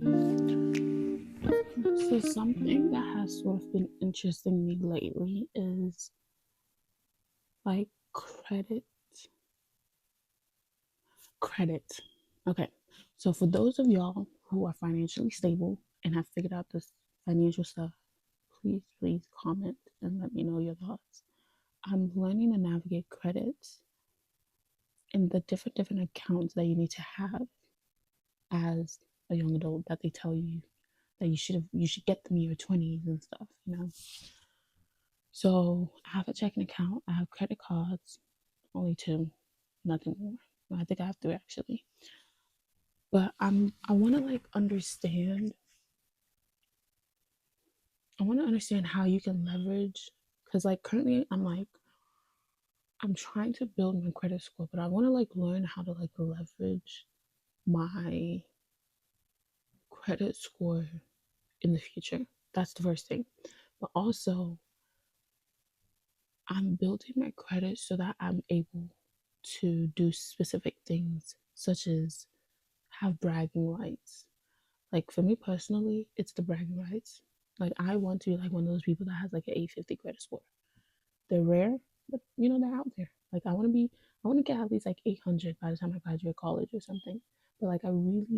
So something that has sort of been interesting me lately is like credit. Credit. Okay. So for those of y'all who are financially stable and have figured out this financial stuff, please comment and let me know your thoughts. I'm learning to navigate credits and the different accounts that you need to have as a young adult that they tell you that you should get them in your 20s and stuff. So I have a checking account, I have credit cards, only two, nothing more. Well, I think I have three actually. But I wanna like understand I wanna understand how you can leverage because like currently I'm trying to build my credit score, but I wanna like learn how to like leverage my credit score in the future. That's the first thing. But also I'm building my credit so that I'm able to do specific things such as have bragging rights. Like for me personally, it's the bragging rights. Like I want to be like one of those people that has like an 850 credit score. They're rare, but they're out there. Like I want to get at least like 800 by the time I graduate college or something. But like I want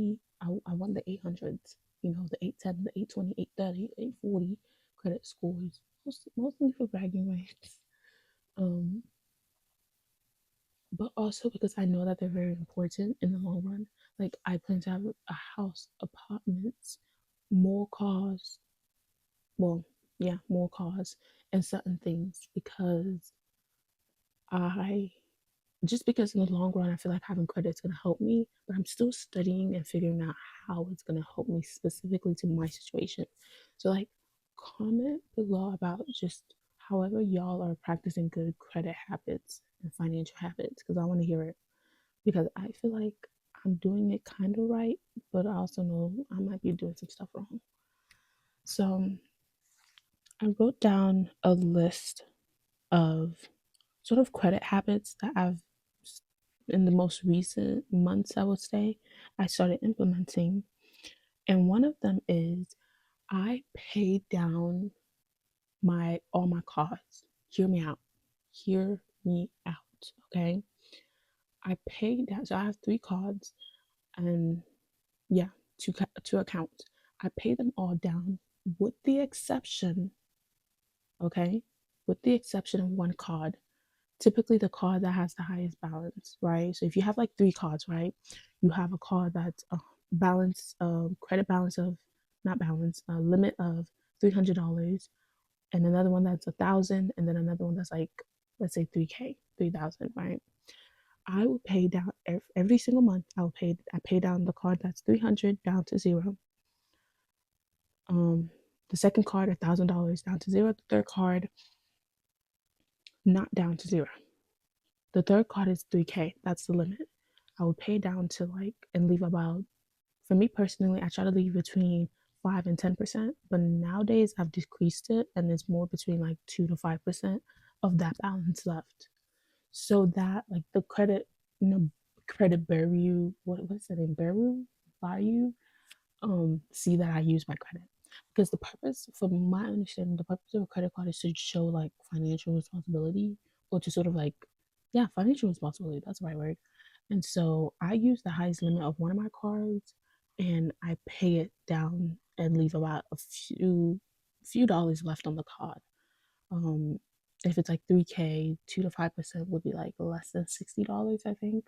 the 800s. The 810, the 820, 830, 840 credit scores, mostly for bragging rights. Um, but also because I know that they're very important in the long run. Like I plan to have a house, apartments, more cars. Well, yeah, more cars and certain things I because in the long run I feel like having credit is gonna help me, but I'm still studying and figuring out how it's gonna help me specifically to my situation. So like comment below about just however y'all are practicing good credit habits and financial habits because I want to hear it because I feel like I'm doing it kind of right, but I also know I might be doing some stuff wrong. So I wrote down a list of sort of credit habits that in the most recent months, I would say, I started implementing. And one of them is I pay down my all my cards. Hear me out. Hear me out. Okay. I pay down. So I have three cards and yeah, two accounts. I pay them all down with the exception, okay, with the exception of one card, typically the card that has the highest balance, right? So if you have like three cards, right, you have a card that's a balance, credit balance of not balance, a limit of $300, and another one that's 1,000, and then another one that's like let's say 3K, 3,000, right? I will pay down every single month. I pay down the card that's 300 down to zero. Um, the second card $1,000 down to zero. The third card not down to zero. The third card is 3K. That's the limit. I would pay down to like and leave about, for me personally, I try to leave between 5 and 10%. But nowadays I've decreased it and it's more between like 2 to 5% of that balance left. So that like the credit, credit bureau, what's the name? Bureau, see that I use my credit. Because the purpose, from my understanding, the purpose of a credit card is to show like financial responsibility or to sort of like, yeah, financial responsibility. That's the right word. And so I use the highest limit of one of my cards and I pay it down and leave about a few dollars left on the card. Um, if it's like 3K, 2 to 5% would be like less than $60, I think,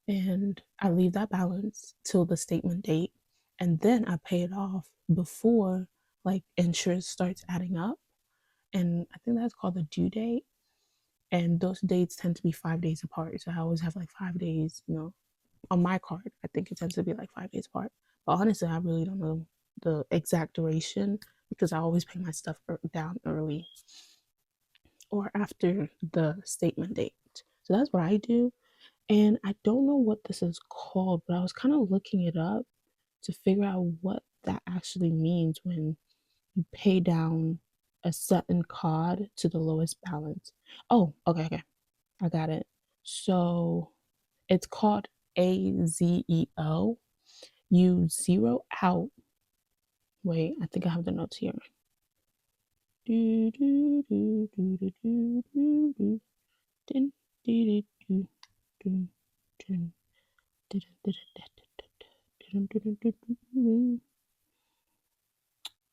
and I leave that balance till the statement date and then I pay it off before like interest starts adding up. And I think that's called the due date. And those dates tend to be 5 days apart. So I always have like 5 days, on my card. I think it tends to be like 5 days apart. But honestly, I really don't know the exact duration because I always pay my stuff down early or after the statement date. So that's what I do. And I don't know what this is called, but I was kind of looking it up to figure out what that actually means when you pay down a certain card to the lowest balance. Oh, okay. I got it. So it's called AZEO. you zero out. Wait, I think I have the notes here. Do, do, do, do, do, do, do, do. Dun, do, do, do, dun, dun, dun, dun, dun, dun, dun, dun.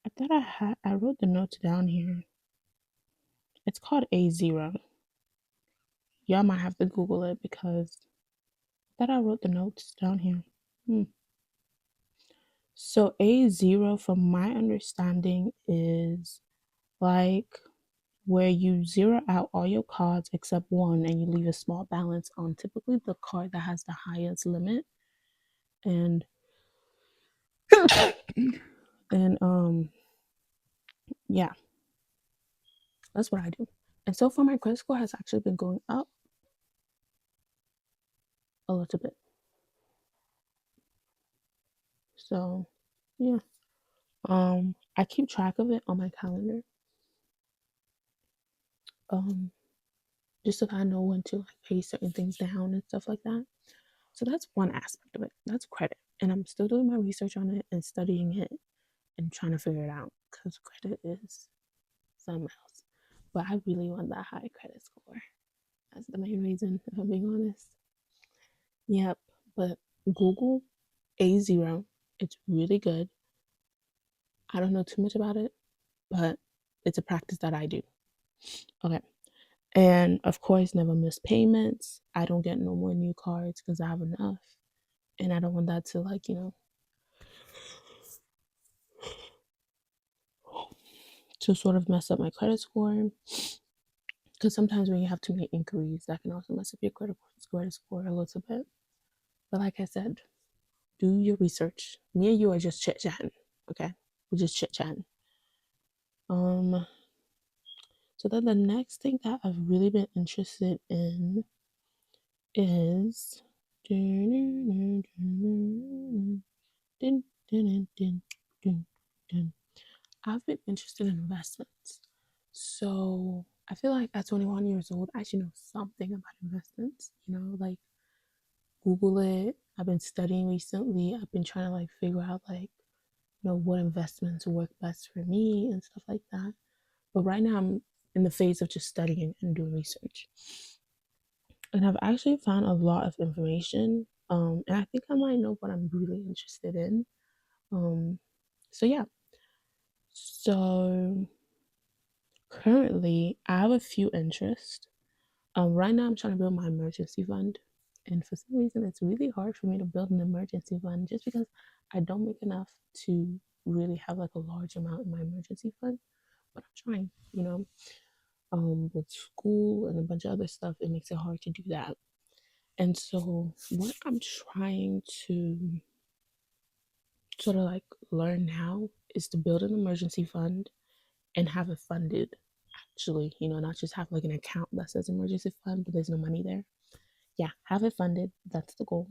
I thought I wrote the notes down here. It's called A0. Y'all might have to Google it because I thought I wrote the notes down here. So A0, from my understanding, is like where you zero out all your cards except one and you leave a small balance on typically the card that has the highest limit. And and yeah, that's what I do. And so far my credit score has actually been going up a little bit. So yeah. I keep track of it on my calendar. Um just so that I know when to like pay certain things down and stuff like that. So that's one aspect of it. That's credit. And I'm still doing my research on it and studying it and trying to figure it out because credit is something else. But I really want that high credit score. That's the main reason, if I'm being honest. Yep. But Google A0, it's really good. I don't know too much about it, but it's a practice that I do. Okay. And of course, never miss payments. I don't get no more new cards because I have enough. And I don't want that to, like, to sort of mess up my credit score. Because sometimes when you have too many inquiries, that can also mess up your credit score a little bit. But like I said, do your research. Me and you are just chit chatting, okay? We're just chit chatting. Um, so then the next thing that I've really been interested in is I've been interested in investments. So I feel like at 21 years old, I should know something about investments, like Google it. I've been studying recently. I've been trying to like figure out like, what investments work best for me and stuff like that. But right now I'm in the phase of just studying and doing research. And I've actually found a lot of information. And I think I might know what I'm really interested in. Um, so yeah. So currently I have a few interests. Right now I'm trying to build my emergency fund. And for some reason it's really hard for me to build an emergency fund just because I don't make enough to really have like a large amount in my emergency fund. But I'm trying, with school and a bunch of other stuff, it makes it hard to do that. And so what I'm trying to sort of like learn now is to build an emergency fund and have it funded, actually, not just have like an account that says emergency fund but there's no money there. Yeah, have it funded. That's the goal.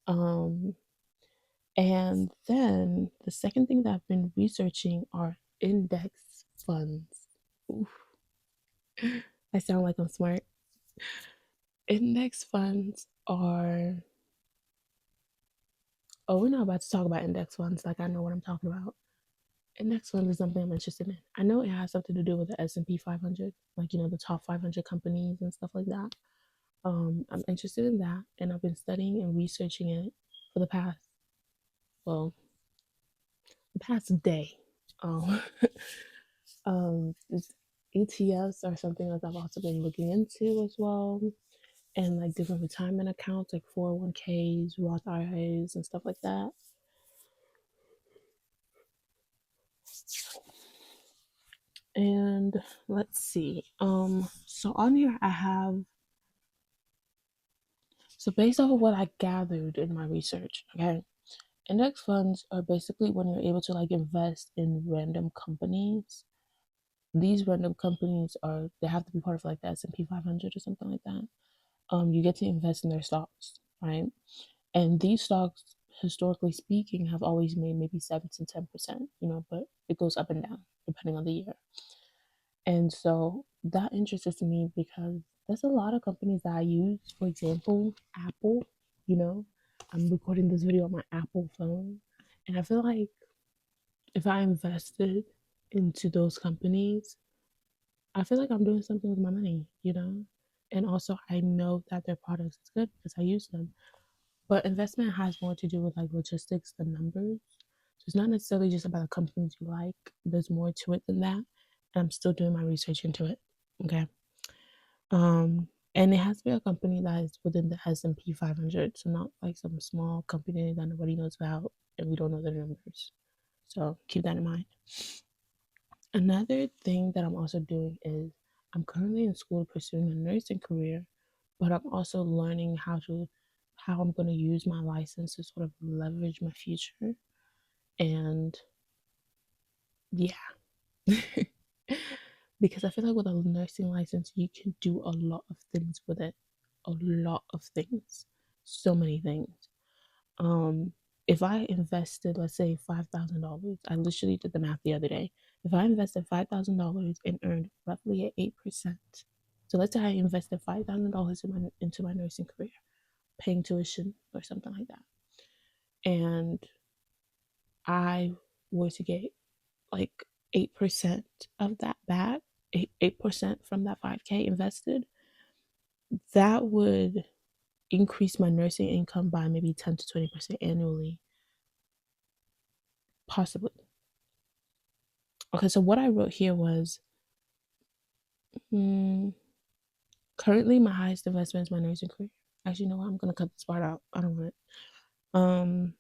um and then the second thing that I've been researching are index funds. Oof, I sound like I'm smart. Index funds are, oh, we're not about to talk about index funds like I know what I'm talking about. Index fund is something I'm interested in. I know it has something to do with the S&P 500, like, the top 500 companies and stuff like that. I'm interested in that, and I've been studying and researching it for well, the past day. Um, this ETFs are something that I've also been looking into as well, and like different retirement accounts, like 401ks, Roth IRAs, and stuff like that. And let's see. So on here I have, so based off of what I gathered in my research, okay, index funds are basically when you're able to like invest in random companies. These random companies they have to be part of like the S&P 500 or something like that. You get to invest in their stocks, right? And these stocks, historically speaking, have always made maybe 7 to 10%, but it goes up and down depending on the year. And so that interests me because there's a lot of companies that I use. For example, Apple, you know, I'm recording this video on my Apple phone. And I feel like if I invested into those companies, I feel like I'm doing something with my money, you know? And also, I know that their products is good because I use them. But investment has more to do with like logistics than numbers. So it's not necessarily just about the companies you like. There's more to it than that. And I'm still doing my research into it. Okay. And it has to be a company that is within the S&P 500, so not like some small company that nobody knows about and we don't know the numbers. So keep that in mind. Another thing that I'm also doing is I'm currently in school pursuing a nursing career, but I'm also learning how I'm going to use my license to sort of leverage my future. And yeah, because I feel like with a nursing license, you can do a lot of things with it. A lot of things. So many things. Um, if I invested, let's say $5,000, I literally did the math the other day. If I invested $5,000 and earned roughly at 8%, so let's say I invested $5,000 into my nursing career, paying tuition or something like that, and I were to get like 8% of that back, 8% from that 5K invested, that would increase my nursing income by maybe 10 to 20% annually, possibly. Okay, so what I wrote here was hmm, currently my highest investment is my nursing career. Actually, you know what? I'm gonna cut this part out. I don't want it. Um,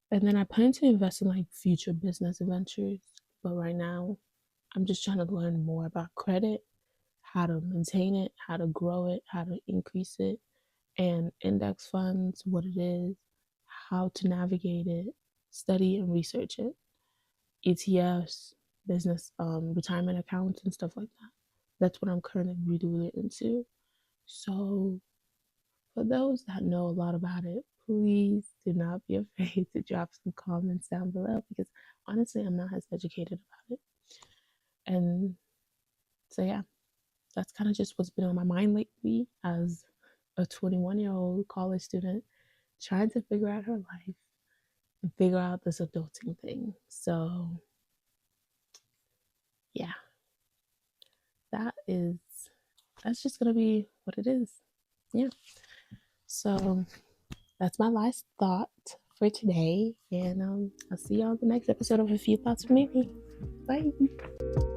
and then I plan to invest in like future business ventures, but right now I'm just trying to learn more about credit, how to maintain it, how to grow it, how to increase it, and index funds, what it is, how to navigate it, study and research it, ETFs, business, retirement accounts, and stuff like that. That's what I'm currently really into. So, for those that know a lot about it, please do not be afraid to drop some comments down below because honestly, I'm not as educated about it. And so, yeah, that's kind of just what's been on my mind lately as a 21-year-old college student trying to figure out her life and figure out this adulting thing. So, yeah, that is that's just gonna be what it is. Yeah. So that's my last thought for today, and I'll see you on the next episode of A Few Thoughts with Mary. Bye.